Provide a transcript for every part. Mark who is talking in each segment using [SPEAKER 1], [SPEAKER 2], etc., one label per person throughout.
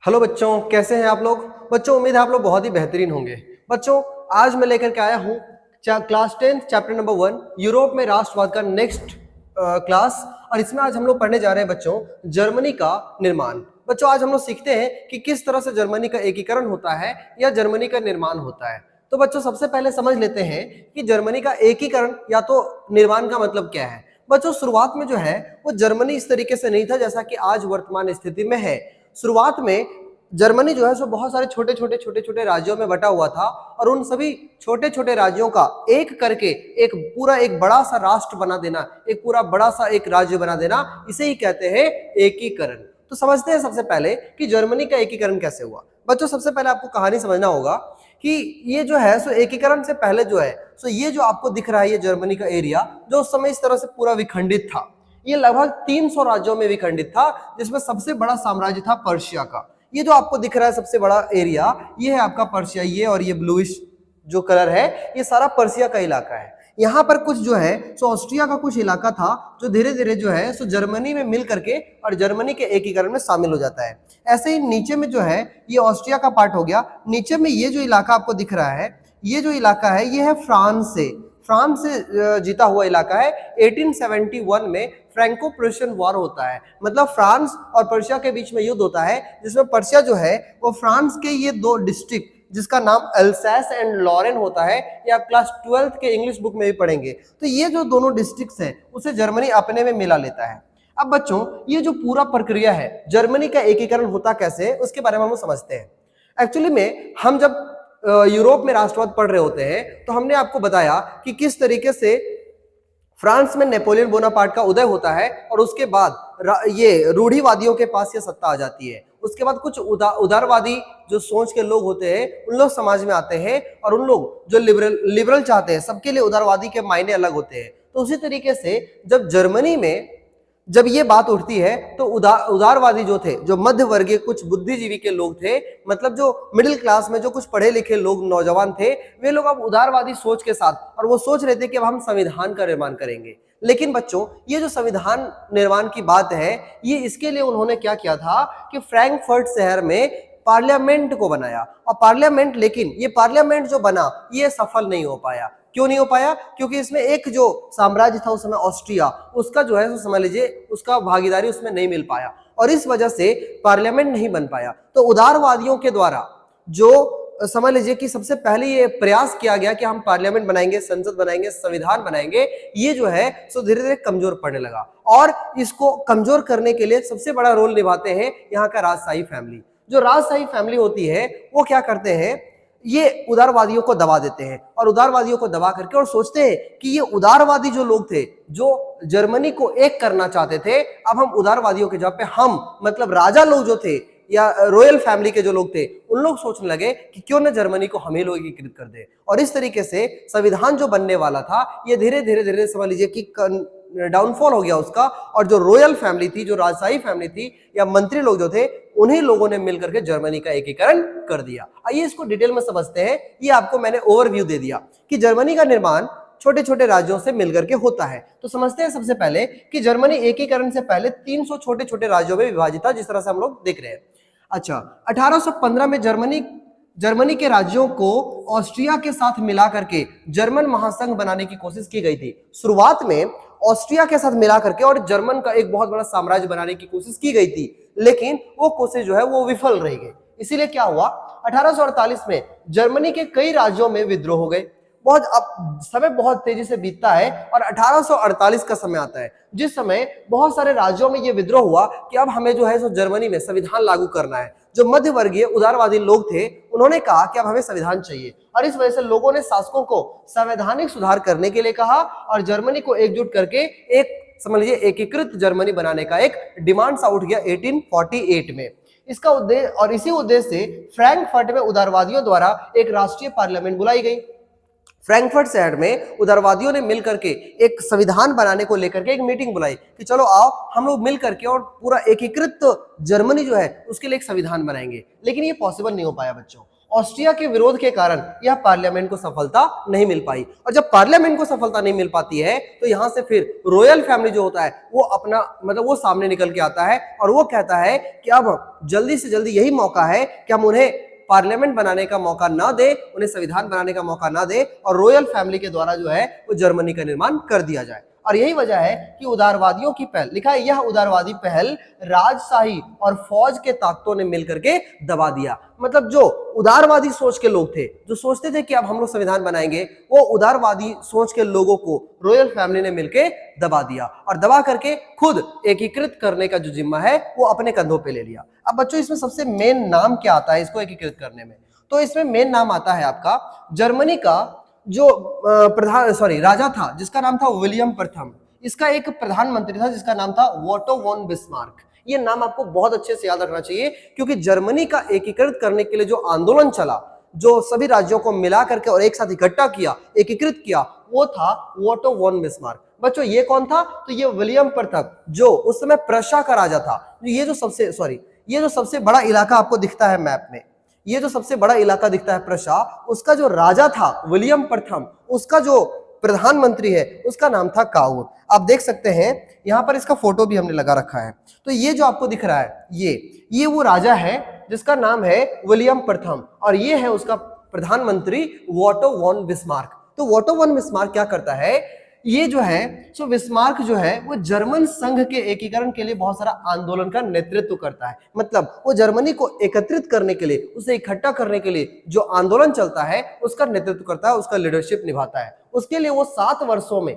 [SPEAKER 1] Hello बच्चों, कैसे हैं आप लोग। बच्चों उम्मीद है आप लोग बहुत ही बेहतरीन होंगे। बच्चों आज मैं लेकर के आया हूँ क्लास 10 चैप्टर नंबर 1 यूरोप में राष्ट्रवाद का नेक्स्ट क्लास। और इसमें आज हम लोग पढ़ने जा रहे हैं बच्चों जर्मनी का निर्माण। बच्चों आज हम लोग सीखते हैं कि किस तरह से जर्मनी का एकीकरण होता है या जर्मनी का निर्माण होता है। तो बच्चों सबसे पहले समझ लेते हैं कि जर्मनी का एकीकरण या तो निर्माण का मतलब क्या है। बच्चों शुरुआत में जो है वो जर्मनी इस तरीके से नहीं था जैसा कि आज वर्तमान स्थिति में है। शुरुआत में जर्मनी जो है सो बहुत सारे छोटे छोटे राज्यों में बटा हुआ था और उन सभी छोटे छोटे राज्यों का एक करके एक बड़ा सा राष्ट्र बना देना, एक पूरा बड़ा सा एक राज्य बना देना, इसे ही कहते हैं एकीकरण। तो समझते हैं सबसे पहले कि जर्मनी का एकीकरण कैसे हुआ। बच्चों सबसे पहले आपको कहानी समझना होगा कि ये जो है सो एकीकरण से पहले जो है सो ये जो आपको दिख रहा है ये जर्मनी का एरिया जो उस समय इस तरह से पूरा विखंडित था। ये लगभग 300 राज्यों में विखंडित था, जिसमें सबसे बड़ा साम्राज्य था पर्शिया का। ये जो आपको दिख रहा है सबसे बड़ा एरिया ये है आपका पर्शिया, ये और ये ब्लूइश जो कलर है ये सारा पर्शिया का इलाका है। यहाँ पर कुछ जो है सो ऑस्ट्रिया का कुछ इलाका था जो धीरे धीरे जो है सो जर्मनी में मिल करके और जर्मनी के एकीकरण में शामिल हो जाता है। ऐसे ही नीचे में जो है ये ऑस्ट्रिया का पार्ट हो गया। नीचे में ये जो इलाका आपको दिख रहा है ये जो इलाका है ये है फ्रांस से जीता हुआ इलाका है। 1871 में फ्रैंको प्रुशियन वॉर होता है, मतलब फ्रांस और पर्शिया के बीच में युद्ध होता है, जिसमें पर्शिया जो है वो फ्रांस के ये दो डिस्ट्रिक्ट जिसका नाम अल्सैस एंड लॉरेन होता है, ये आप क्लास 12th के इंग्लिश बुक में भी पढ़ेंगे। तो ये जो दोनों डिस्ट्रिक्ट्स हैं उसे जर्मनी अपने में मिला लेता है। अब बच्चों ये जो पूरा प्रक्रिया है जर्मनी का एकीकरण होता कैसे है उसके बारे में हम समझते हैं। एक्चुअली में हम जब यूरोप में राष्ट्रवाद पढ़ रहे होते हैं तो हमने आपको बताया कि किस तरीके से फ्रांस में नेपोलियन बोनापार्ट का उदय होता है और उसके बाद ये रूढ़िवादियों के पास ये सत्ता आ जाती है। उसके बाद कुछ उदारवादी जो सोच के लोग होते हैं उन लोग समाज में आते हैं और उन लोग जो लिबरल चाहते हैं, सबके लिए उदारवादी के मायने अलग होते हैं। तो उसी तरीके से जब जर्मनी में जब ये बात उठती है तो उदारवादी जो थे, जो मध्य वर्गीय कुछ बुद्धिजीवी के लोग थे, मतलब जो मिडिल क्लास में जो कुछ पढ़े लिखे लोग नौजवान थे, वे लोग अब उदारवादी सोच के साथ और वो सोच रहे थे कि अब हम संविधान का निर्माण करेंगे। लेकिन बच्चों ये जो संविधान निर्माण की बात है ये इसके लिए उन्होंने क्या किया था कि फ्रैंकफर्ट शहर में पार्लियामेंट को बनाया। और पार्लियामेंट, लेकिन ये पार्लियामेंट जो बना ये सफल नहीं हो पाया। क्यों नहीं हो पाया? क्योंकि इसमें एक जो साम्राज्य था उस समय ऑस्ट्रिया, उसका जो है तो समझ लीजिए उसका भागीदारी उसमें नहीं मिल पाया और इस वजह से पार्लियामेंट नहीं बन पाया। तो उदारवादियों के द्वारा जो समझ लीजिए कि सबसे पहले ये प्रयास किया गया कि हम पार्लियामेंट बनाएंगे, संसद बनाएंगे, संविधान बनाएंगे, ये जो है सो धीरे धीरे कमजोर पड़ने लगा। और इसको कमजोर करने के लिए सबसे बड़ा रोल निभाते हैं यहाँ का राजशाही फैमिली। जो राजशाही फैमिली होती है वो क्या करते हैं, ये उदारवादियों को दबा देते हैं और उदारवादियों को दबा करके और सोचते हैं कि ये उदारवादी जो लोग थे जो जर्मनी को एक करना चाहते थे, अब हम उदारवादियों के जगह पे हम मतलब राजा लोग जो थे या रॉयल फैमिली के जो लोग थे उन लोग सोचने लगे कि क्यों न जर्मनी को हम ही लोग एकीकृत कर दे। और इस तरीके से संविधान जो बनने वाला था ये धीरे धीरे समझ लीजिए कि डाउनफॉल हो गया उसका। और जो रॉयल फैमिली थी, जो राजशाही फैमिली थी या मंत्री लोग जो थे, उन्हीं लोगों ने मिलकर के जर्मनी का एकीकरण कर दिया। आइए इसको डिटेल में समझते हैं। ये आपको मैंने ओवरव्यू दे दिया कि जर्मनी का निर्माण छोटे छोटे राज्यों से मिलकर के होता है। तो समझते हैं सबसे पहले कि जर्मनी एकीकरण से पहले 300 छोटे छोटे राज्यों में विभाजित था, जिस तरह से हम लोग देख रहे हैं। अच्छा, 1815 में जर्मनी के राज्यों को ऑस्ट्रिया के साथ मिला करके जर्मन महासंघ बनाने की कोशिश की गई थी। शुरुआत में ऑस्ट्रिया के साथ मिला करके और जर्मन का एक बहुत बड़ा साम्राज्य बनाने की कोशिश की गई थी, लेकिन वो कोशिश जो है वो विफल रही गई। इसीलिए क्या हुआ, 1848 में जर्मनी के कई राज्यों में विद्रोह हो गए। अब समय बहुत तेजी से बीतता है और 1848 का समय आता है जिस समय बहुत सारे राज्यों में यह विद्रोह हुआ कि अब हमें जो है सो जर्मनी में संविधान लागू करना है। जो मध्य वर्गीय उदारवादी लोग थे उन्होंने कहा कि अब हमें संविधान चाहिए और इस वजह से लोगों ने शासकों को संवैधानिक सुधार करने के लिए कहा और जर्मनी को एकजुट करके एक समझ लीजिए एकीकृत जर्मनी बनाने का एक डिमांड सा उठ गया 1848 में। इसका उद्देश्य और इसी उद्देश्य से फ्रैंकफर्ट में उदारवादियों द्वारा एक राष्ट्रीय पार्लियामेंट बुलाई गई। फ्रैंकफर्ट शहर में उदारवादियों ने मिलकर के एक संविधान बनाने को लेकर के एक मीटिंग बुलाई कि चलो आओ हम लोग मिल करके और पूरा एकीकृत जर्मनी जो है उसके लिए एक संविधान बनाएंगे। लेकिन ये पॉसिबल नहीं हो पाया बच्चों। ऑस्ट्रिया के विरोध के कारण यह पार्लियामेंट को सफलता नहीं मिल पाई। और जब पार्लियामेंट को सफलता नहीं मिल पाती है तो यहां से फिर रॉयल फैमिली जो होता है वो अपना मतलब वो सामने निकल के आता है और वो कहता है कि अब जल्दी से जल्दी यही मौका है कि हम उन्हें पार्लियामेंट बनाने का मौका ना दे, उन्हें संविधान बनाने का मौका ना दे और रॉयल फैमिली के द्वारा जो है वो जर्मनी का निर्माण कर दिया जाए। और यही वजह है कि उदारवादियों की पहल, लिखा है यह उदारवादी पहल राजशाही और फौज के ताकतों ने मिलकर के दबा दिया। मतलब जो उदारवादी सोच के लोग थे, जो सोचते थे कि अब हम लोग संविधान बनाएंगे, वो उदारवादी सोच के लोगों को रॉयल फैमिली ने मिलकर दबा दिया और दबा करके खुद एकीकृत करने का जो जिम्मा है वो अपने कंधों पे ले लिया। अब बच्चों इसमें सबसे मेन नाम क्या आता है इसको एकीकृत करने में? तो इसमें मेन नाम आता है आपका जर्मनी का जो राजा था जिसका नाम था विलियम प्रथम। इसका एक प्रधानमंत्री था जिसका नाम था वोटो वॉन बिस्मार्क। ये नाम आपको बहुत अच्छे से याद रखना चाहिए क्योंकि जर्मनी का एकीकृत करने के लिए जो आंदोलन चला, जो सभी राज्यों को मिला करके और एक साथ इकट्ठा किया, एकीकृत किया, वो था वोटो वॉन बिस्मार्क। बच्चों ये कौन था? तो ये विलियम प्रथम जो उस समय प्रशा का राजा था। ये जो सबसे बड़ा इलाका आपको दिखता है मैप में, ये जो सबसे बड़ा इलाका दिखता है प्रशा, उसका जो राजा था विलियम प्रथम, उसका जो प्रधानमंत्री है उसका नाम था काउर। आप देख सकते हैं यहां पर इसका फोटो भी हमने लगा रखा है। तो ये जो आपको दिख रहा है ये वो राजा है जिसका नाम है विलियम प्रथम और ये है उसका प्रधानमंत्री वोटो वॉन बिस्मार्क। तो वोटो वॉन बिस्मार्क क्या करता है? ये जो है सो बिस्मार्क जो है वो जर्मन संघ के एकीकरण के लिए बहुत सारा आंदोलन का नेतृत्व करता है। मतलब वो जर्मनी को एकत्रित करने के लिए, उसे इकट्ठा करने के लिए जो आंदोलन चलता है उसका नेतृत्व करता है, उसका लीडरशिप निभाता है। उसके लिए वो 7 वर्षों में,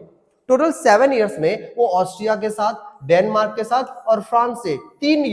[SPEAKER 1] टोटल 7 ईयर्स में वो ऑस्ट्रिया के साथ, डेनमार्क के साथ और फ्रांस से 3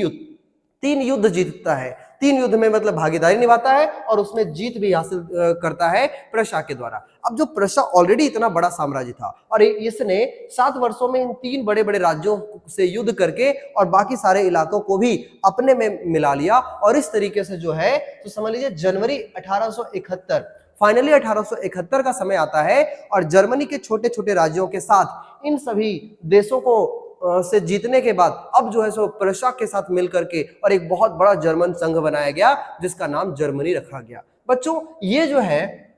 [SPEAKER 1] युद्ध जीतता है। 3 युद्ध में मतलब भागीदारी निभाता है और उसमें जीत भी हासिल करता है प्रशा के द्वारा। अब जो प्रशा ऑलरेडी इतना बड़ा साम्राज्य था और इसने 7 वर्षों में इन 3 बड़े बड़े राज्यों से युद्ध करके और बाकी सारे इलाकों को भी अपने में मिला लिया और इस तरीके से जो है तो समझ लीजिए जनवरी 1871 फाइनली 1871 का समय आता है और जर्मनी के छोटे छोटे राज्यों के साथ इन सभी देशों को से जीतने के बाद अब जो है सो प्रशा के साथ मिलकर के और एक बहुत बड़ा जर्मन संघ बनाया गया जिसका नाम जर्मनी रखा गया। बच्चों ये जो है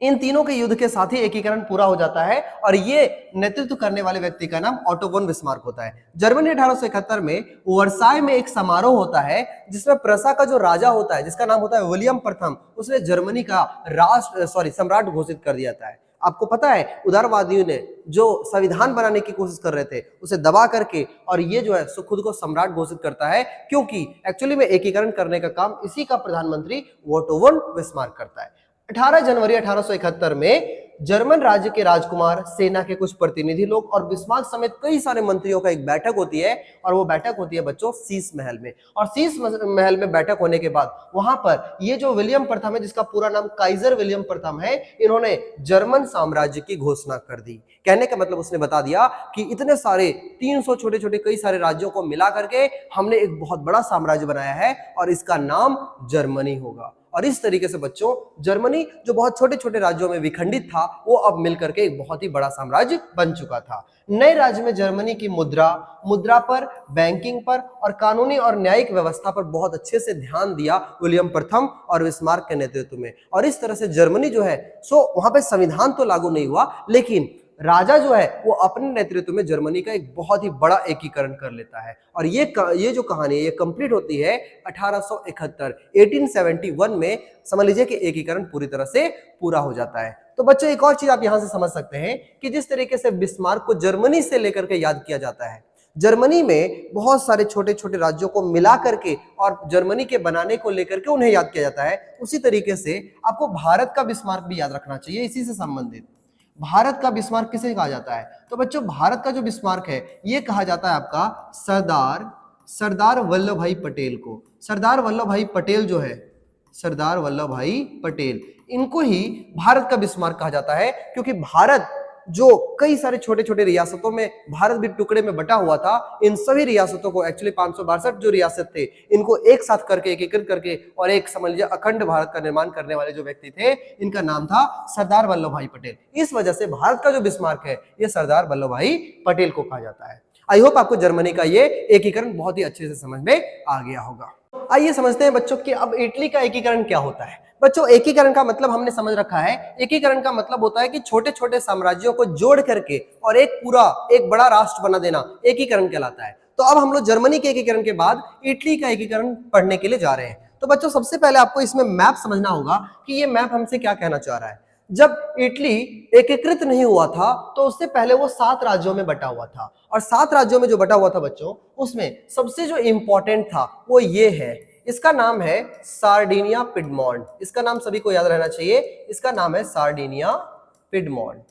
[SPEAKER 1] इन तीनों के युद्ध के साथ ही एकीकरण पूरा हो जाता है और ये नेतृत्व करने वाले व्यक्ति का नाम ओटो वॉन बिस्मार्क होता है। जर्मनी 1871 में वर्साय में एक समारोह होता है जिसमें प्रशा का जो राजा होता है जिसका नाम होता है विलियम प्रथम, उसने जर्मनी का सम्राट घोषित कर दिया जाता है। आपको पता है उदारवादियों ने जो संविधान बनाने की कोशिश कर रहे थे उसे दबा करके और ये जो है सो खुद को सम्राट घोषित करता है क्योंकि एक्चुअली में एकीकरण करने का काम इसी का प्रधानमंत्री वोटो वॉन बिस्मार्क करता है। 18 जनवरी 1871 में जर्मन राज्य के राजकुमार, सेना के कुछ प्रतिनिधि लोग और बिस्मार्क समेत कई सारे मंत्रियों का एक बैठक होती है और वो बैठक होती है बच्चों शीश महल में। और शीश महल में बैठक होने के बाद वहां पर ये जो विलियम प्रथम है जिसका पूरा नाम काइजर विलियम प्रथम है, इन्होंने जर्मन साम्राज्य की घोषणा कर दी। कहने का मतलब उसने बता दिया कि इतने सारे 300 छोटे छोटे कई सारे राज्यों को मिला करके हमने एक बहुत बड़ा साम्राज्य बनाया है और इसका नाम जर्मनी होगा। और इस तरीके से बच्चों जर्मनी जो बहुत छोटे छोटे राज्यों में विखंडित था वो अब मिलकर के एक बहुत ही बड़ा साम्राज्य बन चुका था। नए राज्य में जर्मनी की मुद्रा पर, बैंकिंग पर और कानूनी और न्यायिक व्यवस्था पर बहुत अच्छे से ध्यान दिया विलियम प्रथम और बिस्मार्क के नेतृत्व में। और इस तरह से जर्मनी जो है सो वहां पे संविधान तो लागू नहीं हुआ लेकिन राजा जो है वो अपने नेतृत्व में जर्मनी का एक बहुत ही बड़ा एकीकरण कर लेता है। और ये जो कहानी है ये कंप्लीट होती है 1871 में, समझ लीजिए कि एकीकरण पूरी तरह से पूरा हो जाता है। तो बच्चों एक और चीज आप यहां से समझ सकते हैं कि जिस तरीके से बिस्मार्क को जर्मनी से लेकर के याद किया जाता है, जर्मनी में बहुत सारे छोटे छोटे राज्यों को मिला करके और जर्मनी के बनाने को लेकर के उन्हें याद किया जाता है, उसी तरीके से आपको भारत का बिस्मार्क भी याद रखना चाहिए। इसी से संबंधित भारत का बिस्मार्क किसे कहा जाता है? तो बच्चों भारत का जो बिस्मार्क है ये कहा जाता है आपका सरदार वल्लभ भाई पटेल को। सरदार वल्लभ भाई पटेल जो है, सरदार वल्लभ भाई पटेल, इनको ही भारत का बिस्मार्क कहा जाता है क्योंकि भारत जो कई सारे छोटे छोटे रियासतों में भारत भी टुकड़े में बटा हुआ था, इन सभी रियासतों को एक्चुअली 562 जो रियासत थे इनको एक साथ करके एकीकृत करके और एक समझ लीजिए अखंड भारत का निर्माण करने वाले जो व्यक्ति थे इनका नाम था सरदार वल्लभ भाई पटेल। इस वजह से भारत का जो बिस्मार्क है ये सरदार वल्लभ भाई पटेल को कहा जाता है। आई होप आपको जर्मनी का ये एकीकरण बहुत ही अच्छे से समझ में आ गया होगा। आइए समझते हैं बच्चों कि अब इटली का एकीकरण क्या होता है। बच्चों एकीकरण का मतलब हमने समझ रखा है, एकीकरण का मतलब होता है कि छोटे छोटे साम्राज्यों को जोड़ करके और एक बड़ा राष्ट्र बना देना एकीकरण कहलाता है। तो अब हम लोग जर्मनी के एकीकरण के बाद इटली का एकीकरण पढ़ने के लिए जा रहे हैं। तो बच्चों सबसे पहले आपको इसमें मैप समझना होगा कि ये मैप हमसे क्या कहना चाह रहा है। जब इटली एकीकृत नहीं हुआ था तो उससे पहले वो 7 राज्यों में बटा हुआ था, और 7 राज्यों में जो बटा हुआ था बच्चों, उसमें सबसे जो इंपॉर्टेंट था वो ये है, इसका नाम है सार्डिनिया पिडमॉन्ट। इसका नाम सभी को याद रहना चाहिए, इसका नाम है सार्डिनिया पिडमॉन्ट।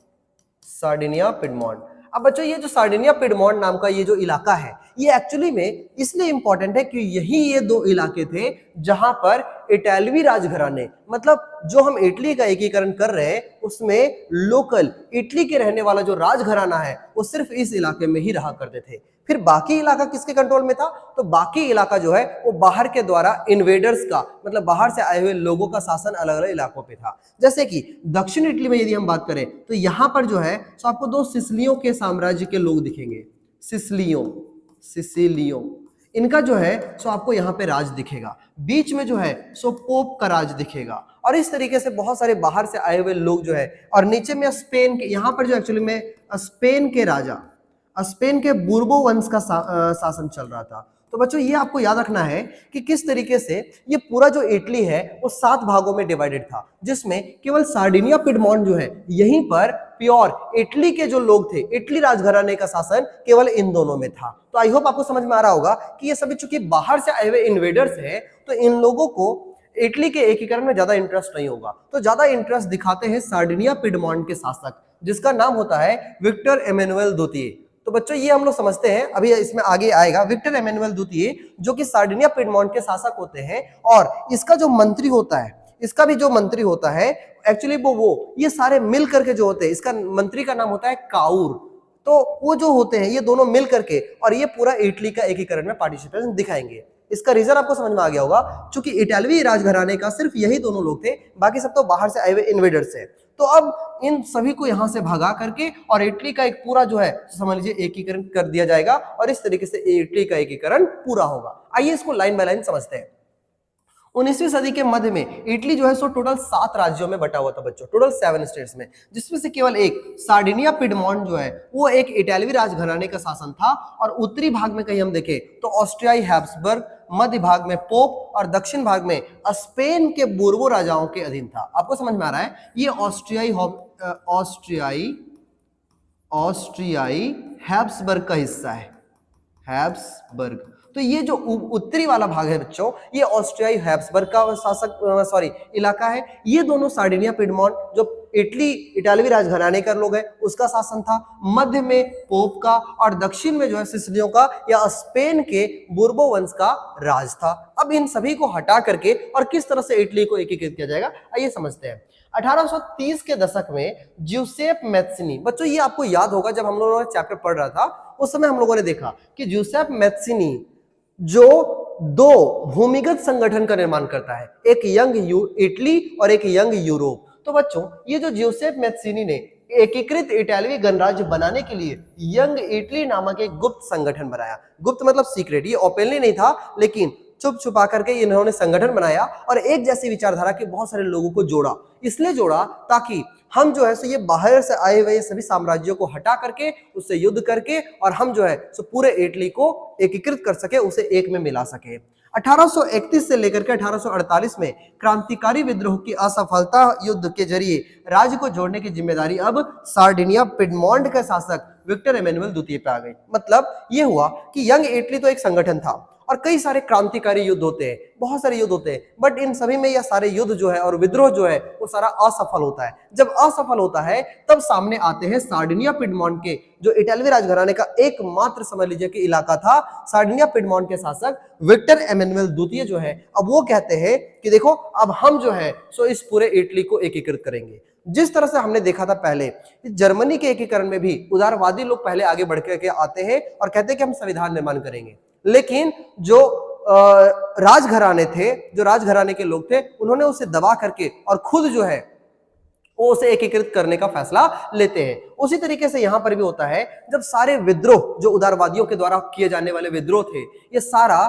[SPEAKER 1] Sardinia Piedmont. अब बच्चों ये जो सार्डिनिया पिडमॉन्ट नाम का ये जो इलाका है, ये एक्चुअली में इसलिए इंपॉर्टेंट है कि यही ये 2 इलाके थे जहां पर इटालवी राजघराने, मतलब जो हम इटली का एकीकरण कर रहे हैं उसमें लोकल इटली के रहने वाला जो राजघराना है वो सिर्फ इस इलाके में ही रहा करते थे। फिर बाकी इलाका किसके कंट्रोल में था? तो बाकी इलाका जो है वो बाहर के द्वारा इन्वेडर्स का, मतलब बाहर से आए हुए लोगों का शासन अलग अलग इलाकों पे था। जैसे कि दक्षिण इटली में यदि हम बात करें तो यहां पर जो है तो आपको 2 सिसिलियों के साम्राज्य के लोग दिखेंगे। सिसिलियों इनका जो है सो आपको यहाँ पे राज दिखेगा। बीच में जो है सो पोप का राज दिखेगा, और इस तरीके से बहुत सारे बाहर से आए हुए लोग जो है, और नीचे में स्पेन के, यहाँ पर जो एक्चुअली में स्पेन के राजा, स्पेन के बुर्बो वंश का शासन चल रहा था। तो बच्चों ये आपको याद रखना है कि किस तरीके से ये पूरा जो इटली है वो 7 भागों में डिवाइडेड था, जिसमें केवल सार्डिनिया पिडमॉन्ट जो है यहीं पर प्योर इटली के जो लोग थे, इटली राजघराने का शासन केवल इन दोनों में था। तो आई होप आपको समझ में आ रहा होगा कि ये सभी चूंकि बाहर से आए हुए इन्वेडर्स हैं तो इन लोगों को इटली के एकीकरण में ज्यादा इंटरेस्ट नहीं होगा, तो ज्यादा इंटरेस्ट दिखाते हैं सार्डिनिया पिडमॉन्ट के शासक, जिसका नाम होता है विक्टर एमेनुएल द्वितीय। तो बच्चों ये हम लोग समझते हैं, अभी इसमें आगे आएगा विक्टर एमेनुएल द्वितीय जो कि सार्डिनिया पिडमॉन्ट के शासक होते हैं, और इसका जो मंत्री होता है, इसका भी जो मंत्री होता है एक्चुअली वो ये सारे मिल करके जो होते हैं, इसका मंत्री का नाम होता है काउर। तो वो जो होते हैं ये दोनों मिल करके और ये पूरा इटली का एकीकरण में पार्टिसिपेशन दिखाएंगे। इसका रीजन आपको समझ में आ गया होगा, क्योंकि इटालवी राजघराने का सिर्फ यही दोनों लोग थे, बाकी सब तो बाहर से आए हुए इन्वेडर्स हैं। तो अब इन सभी को यहां से भगा करके और इटली का एक पूरा जो है समझ लीजिए एकीकरण कर दिया जाएगा, और इस तरीके से इटली का एकीकरण पूरा होगा। आइए इसको लाइन बाय लाइन समझते हैं। 19वीं सदी के मध्य में इटली जो है सो टोटल 7 राज्यों में बटा हुआ था बच्चों, टोटल 7 स्टेट्स में, जिसमें से केवल एक सार्डिनिया पिडमॉन्ट जो है वो एक इटालवी राजघराने का शासन था, और उत्तरी भाग में कहीं हम देखें तो ऑस्ट्रियाई हैब्सबर्ग, मध्य भाग में पोप, और दक्षिण भाग में स्पेन के बुर्बो राजाओं के अधीन था। आपको समझ में आ रहा है, ये ऑस्ट्रियाई हैब्सबर्ग का हिस्सा है, हैब्सबर्ग। तो ये जो उत्तरी वाला भाग है बच्चों, ये ऑस्ट्रियाई हैब्सबर्ग का इलाका है। ये दोनों सार्डिनिया पिडमॉन्ट जो इटालवी राजघराने का लोग है उसका शासन था, मध्य में पोप का, और दक्षिण में जो है सिसिलियों का या स्पेन के बुर्बो वंश का राज था। अब इन सभी को हटा करके और किस तरह से इटली को एकीकृत किया जाएगा आइए समझते हैं। 1830 के दशक में ज्यूसेप मैत्सिनी, बच्चों ये आपको याद होगा जब हम लोगों ने चैप्टर पढ़ रहा था उस समय हम लोगों ने देखा कि ज्यूसेप मैत्सिनी जो 2 भूमिगत संगठन का निर्माण करता है, एक यंग इटली और एक यंग यूरोप। तो बच्चों ये जो ज्यूसेप मैत्सिनी ने एकीकृत इटालवी गणराज्य बनाने के लिए यंग इटली नामक एक गुप्त संगठन बनाया। गुप्त मतलब सीक्रेट, ये ओपनली नहीं था, लेकिन चुप छुपा करके इन्होंने संगठन बनाया और एक जैसी विचारधारा के बहुत सारे लोगों को जोड़ा। इसलिए जोड़ा ताकि हम जो है सो ये बाहर से आए हुए सभी साम्राज्यों को हटा करके उससे युद्ध करके और हम जो है सो पूरे इटली को एकीकृत कर सके, उसे एक में मिला सके। 1831 से लेकर के 1848 में क्रांतिकारी विद्रोह की असफलता युद्ध के जरिए राज्य को जोड़ने की जिम्मेदारी अब सार्डिनिया पिडमॉन्ट के शासक विक्टर एमेनुएल द्वितीय पे आ गई। मतलब ये हुआ कि यंग इटली तो एक संगठन था और कई सारे क्रांतिकारी युद्ध होते हैं, बहुत सारे युद्ध होते हैं, बट इन सभी में यह सारे युद्ध जो है और विद्रोह जो है वो सारा असफल होता है। जब असफल होता है तब सामने आते हैं सार्डिनिया पिडमॉन्ट के, जो इटालवी राजघराने का एकमात्र समझ लीजिए कि इलाका था। सार्डिनिया पिडमॉन्ट के शासक विक्टर एमेनुएल द्वितीय जो है अब वो कहते हैं कि देखो अब हम जो है सो इस पूरे इटली को एकीकृत करेंगे। जिस तरह से हमने देखा था पहले, जर्मनी के एकीकरण में भी उदारवादी लोग पहले आगे बढ़ के आते हैं और कहते हैं कि हम संविधान निर्माण करेंगे, लेकिन जो राजघराने थे, जो राजघराने के लोग थे, उन्होंने उसे दबा करके और खुद जो है वो उसे एकीकृत करने का फैसला लेते हैं। उसी तरीके से यहां पर भी होता है, जब सारे विद्रोह जो उदारवादियों के द्वारा किए जाने वाले विद्रोह थे, ये सारा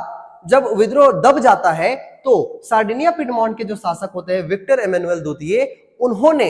[SPEAKER 1] जब विद्रोह दब जाता है तो सार्डिनिया पिडमॉन्ट के जो शासक होते हैं विक्टर एमेनुएल द्वितीय, उन्होंने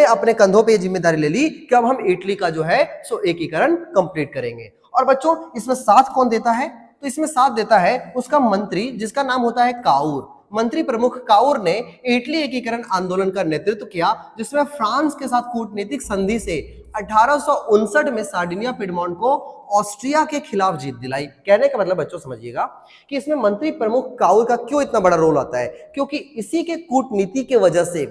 [SPEAKER 1] अपने कंधों पे ये जिम्मेदारी ले ली कि अब हम इटली का जो है सो एकीकरण कंप्लीट करेंगे। और बच्चों इसमें साथ कौन देता है? तो इसमें साथ देता है उसका मंत्री जिसका नाम होता है काउर। मंत्री प्रमुख काउर ने इटली एकीकरण आंदोलन का नेतृत्व किया, जिसमें फ्रांस के साथ कूटनीतिक संधि से 1859 में सार्डिनिया पिडमॉन्ट को ऑस्ट्रिया के खिलाफ जीत दिलाई। कहने का मतलब बच्चों समझिएगा कि इसमें मंत्री प्रमुख काउर का क्यों इतना बड़ा रोल आता है, क्योंकि इसी के कूटनीति के वजह से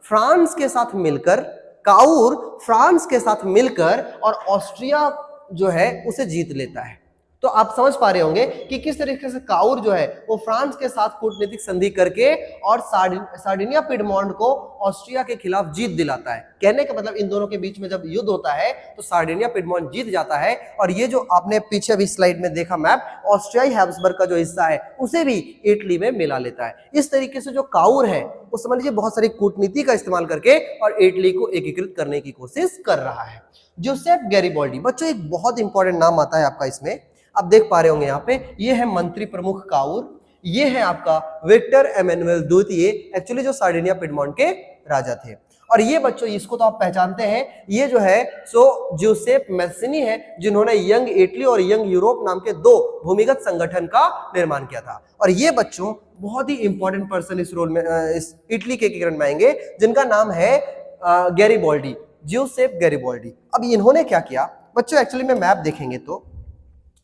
[SPEAKER 1] फ्रांस के साथ मिलकर काउर फ्रांस के साथ मिलकर और ऑस्ट्रिया जो है उसे जीत लेता है। तो आप समझ पा रहे होंगे कि किस तरीके से काउर जो है वो फ्रांस के साथ कूटनीतिक संधि करके और सार्डिनिया पिडमॉन्ट को ऑस्ट्रिया के खिलाफ जीत दिलाता है। कहने का मतलब इन दोनों के बीच में जब युद्ध होता है तो सार्डिनिया पिडमॉन्ट जीत जाता है, और ये जो आपने पीछे भी स्लाइड में देखा मैप, ऑस्ट्रियाई हैब्सबर्ग का जो हिस्सा है उसे भी इटली में मिला लेता है। इस तरीके से जो काउर है वो समझ लीजिए बहुत सारी कूटनीति का इस्तेमाल करके और इटली को एकीकृत करने की कोशिश कर रहा है। जोसेफ गैरिबाल्डी, बच्चों एक बहुत इंपॉर्टेंट नाम आता है आपका इसमें, आप देख पा रहे होंगे यहाँ पे, ये है मंत्री प्रमुख काउर, ये है आपका विक्टर एमेनुएल द्वितीय, एक्चुअली जो सार्डिनिया पिडमॉन्ट के राजा थे। और ये बच्चों इसको तो आप पहचानते हैं, ये जो है सो जोसेफ मैस्सिनी है, जिन्होंने यंग इटली और यंग यूरोप नाम के दो भूमिगत संगठन का निर्माण किया था। और ये बच्चों बहुत ही इंपॉर्टेंट पर्सन इस रोल में, इस इटली के एकीकरण में आएंगे, जिनका नाम है गैरिबाल्डी, जोसेफ गैरिबाल्डी। अब इन्होंने क्या किया बच्चों, एक्चुअली में मैप देखेंगे तो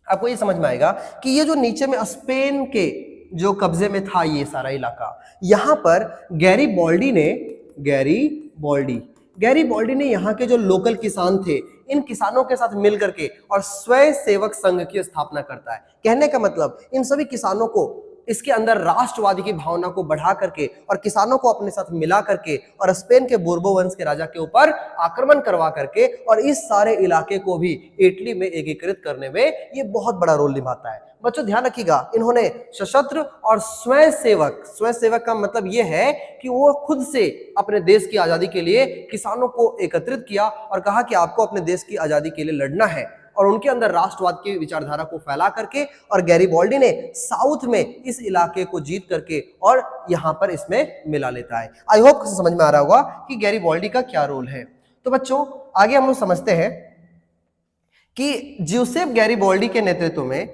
[SPEAKER 1] आपको ये समझ में आएगा कि ये जो नीचे में स्पेन के जो कब्जे में था ये सारा इलाका, यहां पर गैरिबाल्डी ने यहाँ के जो लोकल किसान थे, इन किसानों के साथ मिलकर के और स्वयं सेवक संघ की स्थापना करता है। कहने का मतलब इन सभी किसानों को इसके अंदर राष्ट्रवादी की भावना को बढ़ा करके और किसानों को अपने साथ मिला करके और स्पेन के बोर्बो वंश के राजा के ऊपर आक्रमण करवा करके और इस सारे इलाके को भी इटली में एकीकृत करने में ये बहुत बड़ा रोल निभाता है। बच्चों ध्यान रखिएगा, इन्होंने सशस्त्र और स्वयं सेवक का मतलब ये है कि वो खुद से अपने देश की आजादी के लिए किसानों को एकत्रित किया और कहा कि आपको अपने देश की आजादी के लिए लड़ना है, और उनके अंदर राष्ट्रवाद की विचारधारा को फैला करके और गैरिबाल्डी ने साउथ में इस इलाके को जीत करके और यहां पर इसमें मिला लेता है। आई होप समझ में आ रहा होगा कि गैरिबाल्डी का क्या रोल है। तो बच्चों आगे हम लोग समझते हैं कि जोसेफ गैरिबाल्डी के नेतृत्व में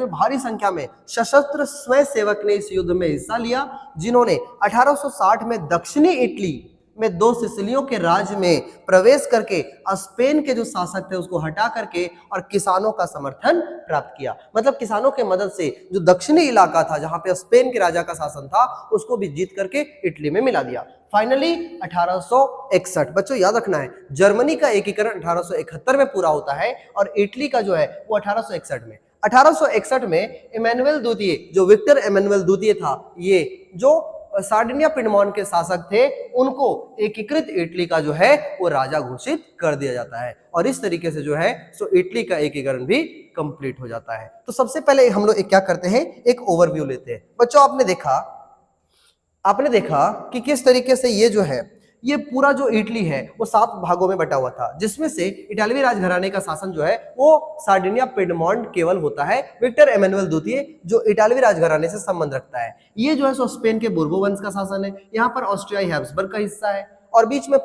[SPEAKER 1] भारी संख्या में सशस्त्र स्वयं सेवक ने इस युद्ध में हिस्सा लिया, जिन्होंने 1860 में दक्षिणी इटली में दो सिसिलियों के राज्य में प्रवेश करके स्पेन के जो शासक थे उसको हटा करके और किसानों का समर्थन प्राप्त किया। मतलब किसानों के मदद से जो दक्षिणी इलाका था जहां पे स्पेन के राजा का शासन था उसको भी जीत करके इटली में मिला दिया। फाइनली 1861, बच्चों याद रखना है जर्मनी का एकीकरण 1871 में पूरा होता है और इटली का जो है वो 1861 में इमैनुएल द्वितीय, जो विक्टर एमेनुएल द्वितीय था, ये जो सार्डिनिया पिडमॉन्ट के शासक थे, उनको एकीकृत इटली का जो है वो राजा घोषित कर दिया जाता है और इस तरीके से जो है सो इटली का एकीकरण भी कंप्लीट हो जाता है। तो सबसे पहले हम लोग क्या करते हैं, एक ओवरव्यू लेते हैं। बच्चों आपने देखा कि किस तरीके से ये जो है ये पूरा जो इटली है वो 7 भागों में बटा हुआ था, जिसमें से इटालवी राजघराने का शासन जो है वो सार्डिनिया पिडमॉन्ट केवल होता है। विक्टर एमेनुएल द्वितीय जो इटालवी राजघराने से संबंध रखता है, ये जो है सो स्पेन के बोर्बो वंश का शासन है, यहाँ पर ऑस्ट्रियाई हैब्सबर्ग का हिस्सा है और बीच में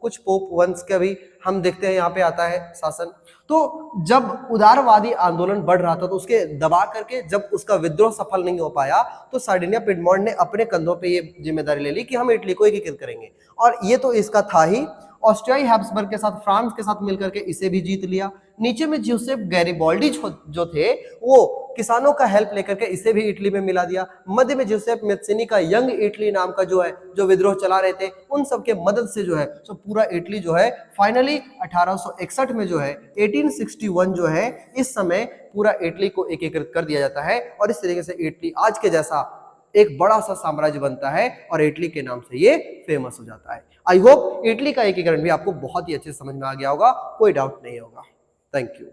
[SPEAKER 1] कुछ पोप वंश का भी हम देखते हैं यहाँ पे आता है शासन। तो जब उदारवादी आंदोलन बढ़ रहा था तो उसके दबा करके जब उसका विद्रोह सफल नहीं हो पाया तो सार्डिनिया पिडमॉन्ट ने अपने कंधों पे ये जिम्मेदारी ले ली कि हम इटली को एकीकृत करेंगे, और ये तो इसका था ही। ऑस्ट्रियाई हैब्सबर्ग के साथ फ्रांस के साथ मिलकर के इसे भी जीत लिया। नीचे में जोसेफ गैरिबाल्डी जो थे वो किसानों का हेल्प लेकर के इसे भी इटली में मिला दिया। मध्य में जोसेफ मैस्सिनी का यंग इटली नाम का जो विद्रोह चला रहे थे, उन सबके मदद से जो है तो पूरा इटली जो है फाइनली 1861 में जो है 1861 जो है इस समय पूरा इटली को एकीकृत कर दिया जाता है और इस तरीके से इटली आज के जैसा एक बड़ा सा साम्राज्य बनता है और इटली के नाम से ये फेमस हो जाता है। आई होप इटली का एकीकरण भी आपको बहुत ही अच्छे से समझ में आ गया होगा, कोई डाउट नहीं होगा। Thank you.